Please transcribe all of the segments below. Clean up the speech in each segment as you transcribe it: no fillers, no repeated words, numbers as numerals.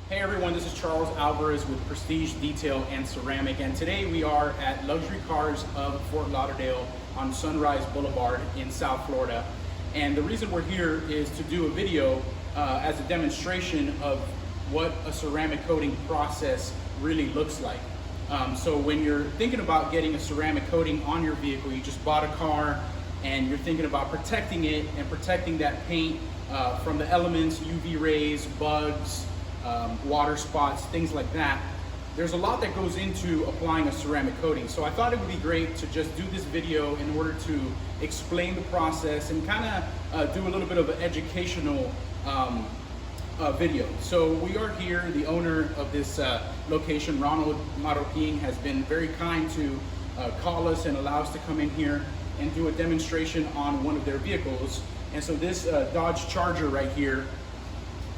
Hey everyone, this is Charles Alvarez with Prestige Detail and Ceramic, and today we are at Luxury Cars of Fort Lauderdale on Sunrise Boulevard in South Florida. And the reason we're here is to do a video as a demonstration of what a ceramic coating process really looks like. So when you're thinking about getting a ceramic coating on your vehicle, you just bought a car and you're thinking about protecting it and protecting that paint from the elements, UV rays, bugs, water spots, things like that. There's a lot that goes into applying a ceramic coating. So I thought it would be great to just do this video in order to explain the process and kind of do a little bit of an educational video. So we are here. The owner of this location, Ronald Marroquin, has been very kind to call us and allow us to come in here and do a demonstration on one of their vehicles. And so this Dodge Charger right here,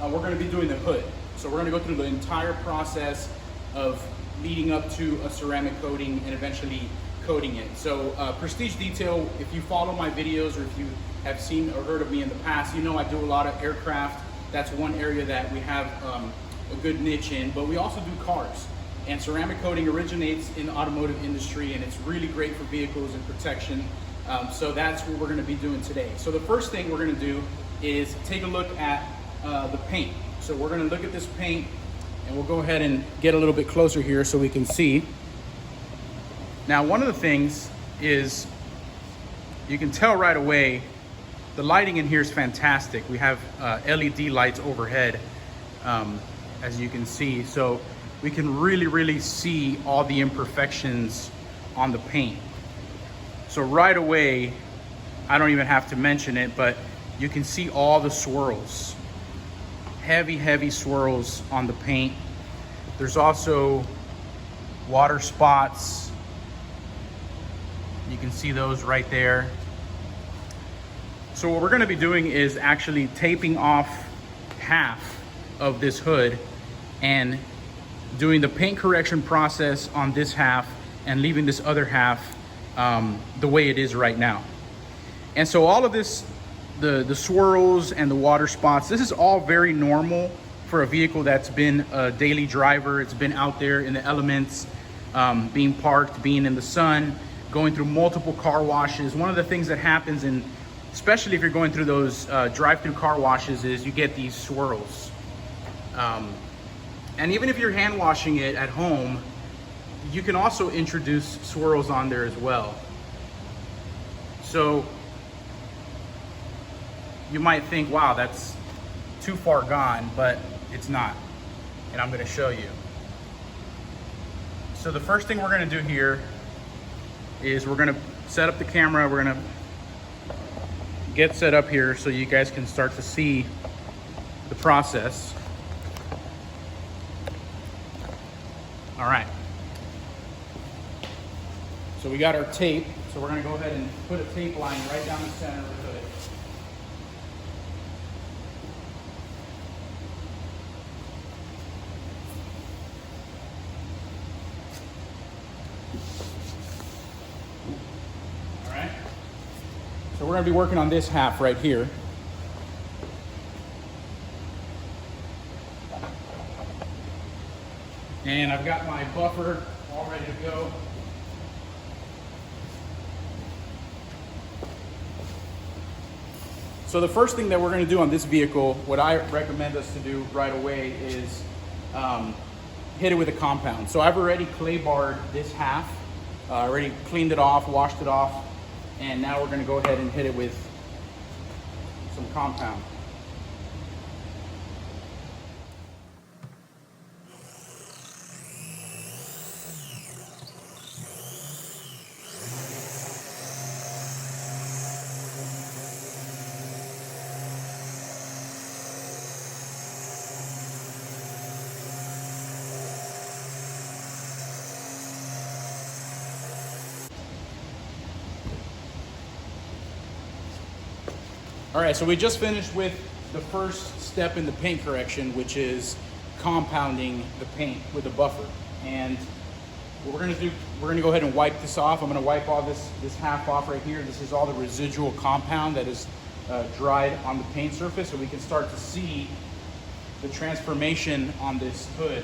we're going to be doing the hood. So we're going to go through the entire process of leading up to a ceramic coating and eventually coating it. So Prestige Detail, if you follow my videos or if you have seen or heard of me in the past, you know I do a lot of aircraft. That's one area that we have a good niche in, but we also do cars. And ceramic coating originates in the automotive industry, and it's really great for vehicles and protection. So that's what we're going to be doing today. So the first thing we're going to do is take a look at the paint. So we're going to look at this paint, and we'll go ahead and get a little bit closer here so we can see. Now, one of the things is you can tell right away the lighting in here is fantastic. We have LED lights overhead, as you can see. So we can really see all the imperfections on the paint. So right away, I don't even have to mention it, but you can see all the swirls. Heavy swirls on the paint. There's also water spots. You can see those right there. So what we're going to be doing is actually taping off half of this hood and doing the paint correction process on this half and leaving this other half the way it is right now. And so all of this, the swirls and the water spots, this is all very normal for a vehicle that's been a daily driver. It's been out there in the elements, being parked, being in the sun, going through multiple car washes. One of the things that happens, in especially if you're going through those drive-through car washes, is you get these swirls. And even if you're hand washing it at home, you can also introduce swirls on there as well. So you might think, wow, that's too far gone, but it's not. And I'm going to show you. So the first thing we're going to do here is we're going to set up the camera. We're going to get set up here so you guys can start to see the process. All right. So we got our tape. So we're going to go ahead and put a tape line right down the center of the hood. So we're going to be working on this half right here. And I've got my buffer all ready to go. So the first thing that we're going to do on this vehicle, what I recommend us to do right away is hit it with a compound. So I've already clay barred this half, already cleaned it off, washed it off. And now we're going to go ahead and hit it with some compound. All right, so we just finished with the first step in the paint correction, which is compounding the paint with a buffer. And what we're gonna do, we're gonna go ahead and wipe this off. I'm gonna wipe all this half off right here. This is all the residual compound that is dried on the paint surface, so we can start to see the transformation on this hood.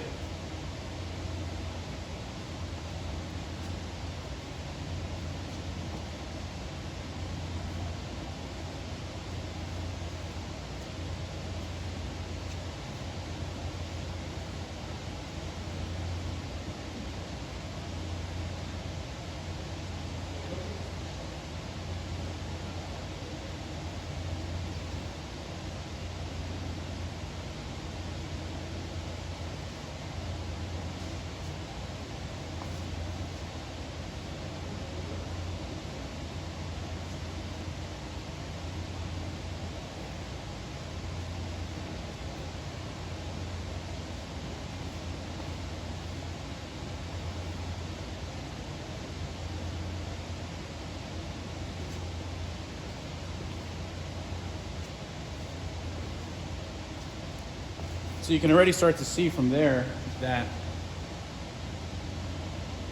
So you can already start to see from there that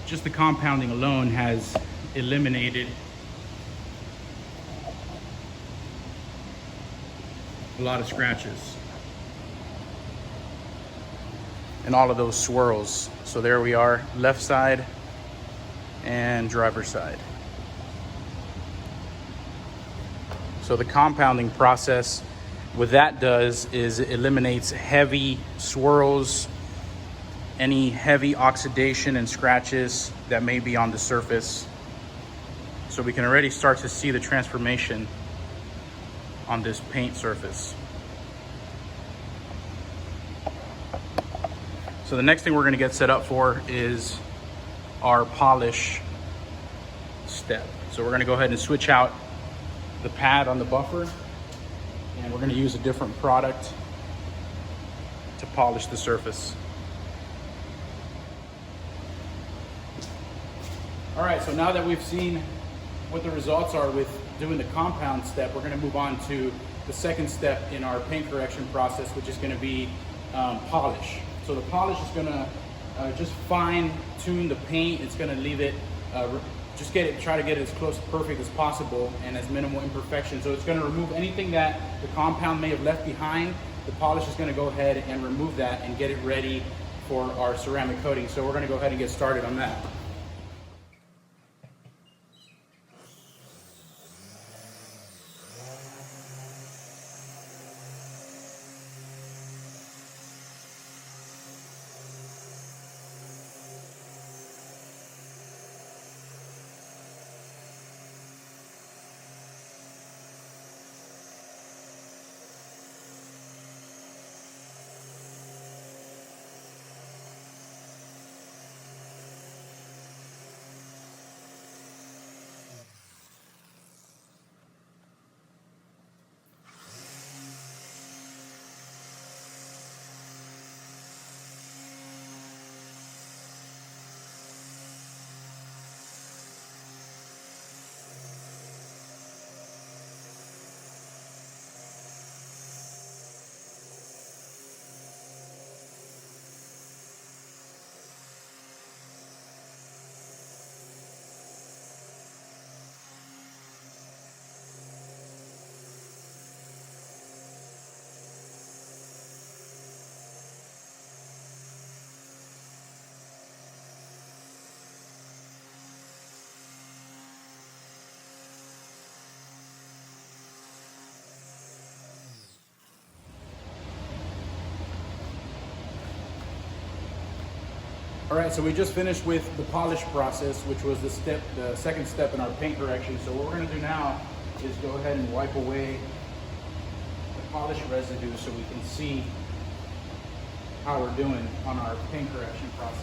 just the compounding alone has eliminated a lot of scratches and all of those swirls. So there we are, left side and driver's side. So the compounding process, what that does is it eliminates heavy swirls, any heavy oxidation and scratches that may be on the surface. So we can already start to see the transformation on this paint surface. So the next thing we're going to get set up for is our polish step. So we're going to go ahead and switch out the pad on the buffer, and we're going to use a different product to polish the surface. All right, so now that we've seen what the results are with doing the compound step, we're going to move on to the second step in our paint correction process, which is going to be polish. So the polish is going to just fine tune the paint. It's going to leave it, try to get it as close to perfect as possible and as minimal imperfection. So it's going to remove anything that the compound may have left behind. The polish is going to go ahead and remove that and get it ready for our ceramic coating. So we're going to go ahead and get started on that. All right, so we just finished with the polish process, which was the second step in our paint correction. So what we're gonna do now is go ahead and wipe away the polish residue so we can see how we're doing on our paint correction process.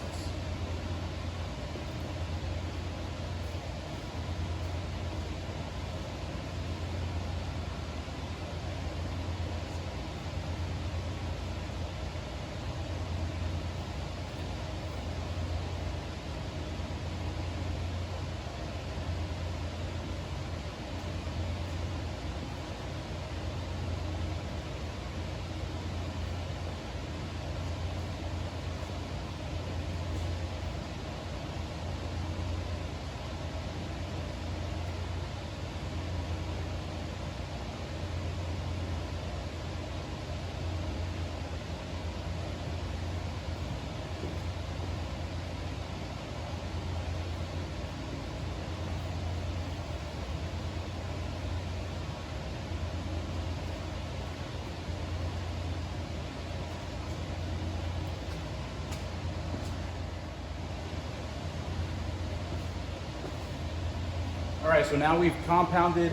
right, so now we've compounded,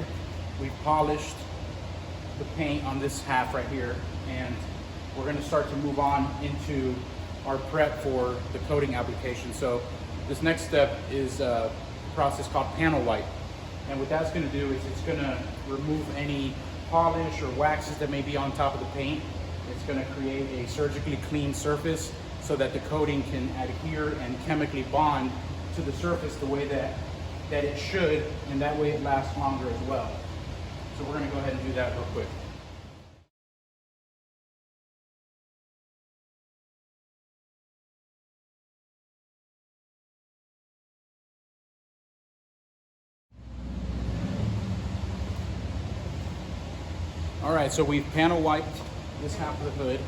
we've polished the paint on this half right here, and we're gonna start to move on into our prep for the coating application. So this next step is a process called panel wipe. And what that's gonna do is it's gonna remove any polish or waxes that may be on top of the paint. It's gonna create a surgically clean surface so that the coating can adhere and chemically bond to the surface the way that it should, and that way it lasts longer as well. So we're gonna go ahead and do that real quick. All right, so we've panel wiped this half of the hood,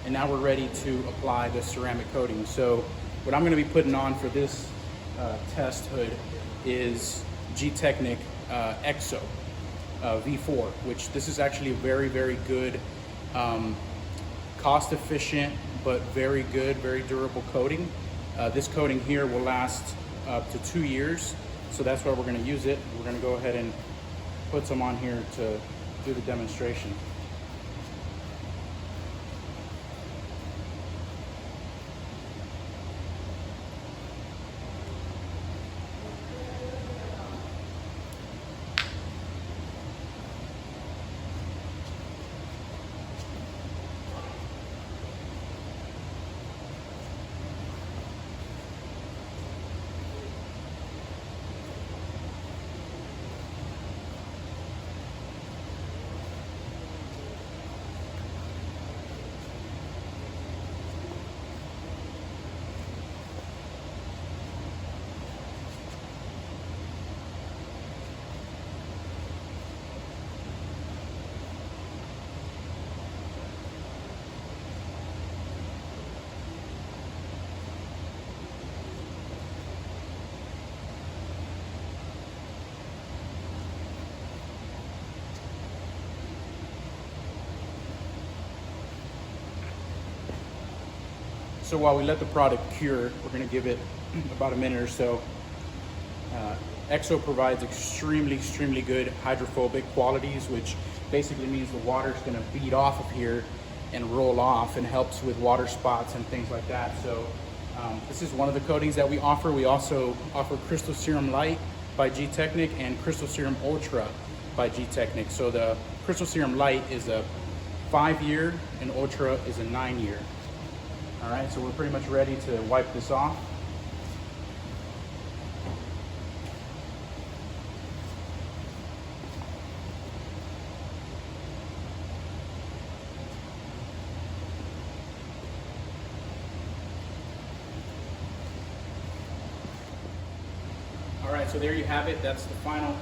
and now we're ready to apply the ceramic coating. So what I'm gonna be putting on for this test hood is Gtechniq EXO V4, which this is actually a very, very good, cost efficient, but very good, very durable coating. This coating here will last up to 2 years. So that's why we're gonna use it. We're gonna go ahead and put some on here to do the demonstration. So while we let the product cure, we're gonna give it about a minute or so. EXO provides extremely good hydrophobic qualities, which basically means the water is gonna bead off of here and roll off, and helps with water spots and things like that. So this is one of the coatings that we offer. We also offer Crystal Serum Light by Gtechniq and Crystal Serum Ultra by Gtechniq. So the Crystal Serum Light is a 5-year and Ultra is a 9-year. All right, so we're pretty much ready to wipe this off. All right, so there you have it. That's the final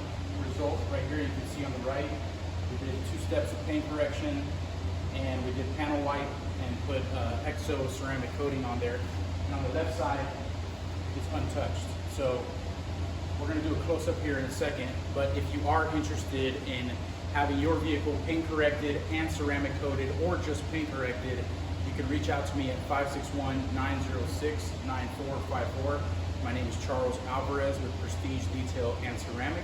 result right here. You can see on the right, we did 2 steps of paint correction, and we did panel wipe and put EXO ceramic coating on there. And on the left side, it's untouched. So we're gonna do a close-up here in a second, but if you are interested in having your vehicle paint corrected and ceramic coated, or just paint corrected, you can reach out to me at 561-906-9454. My name is Charles Alvarez with Prestige Detail and Ceramic,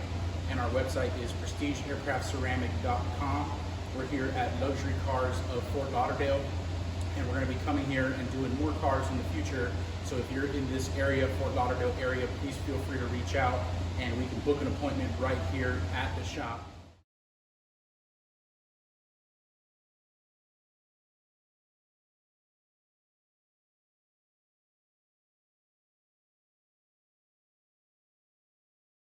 and our website is prestigeaircraftceramic.com. We're here at Luxury Cars of Fort Lauderdale, and we're going to be coming here and doing more cars in the future. So if you're in this area, Fort Lauderdale area, please feel free to reach out, and we can book an appointment right here at the shop.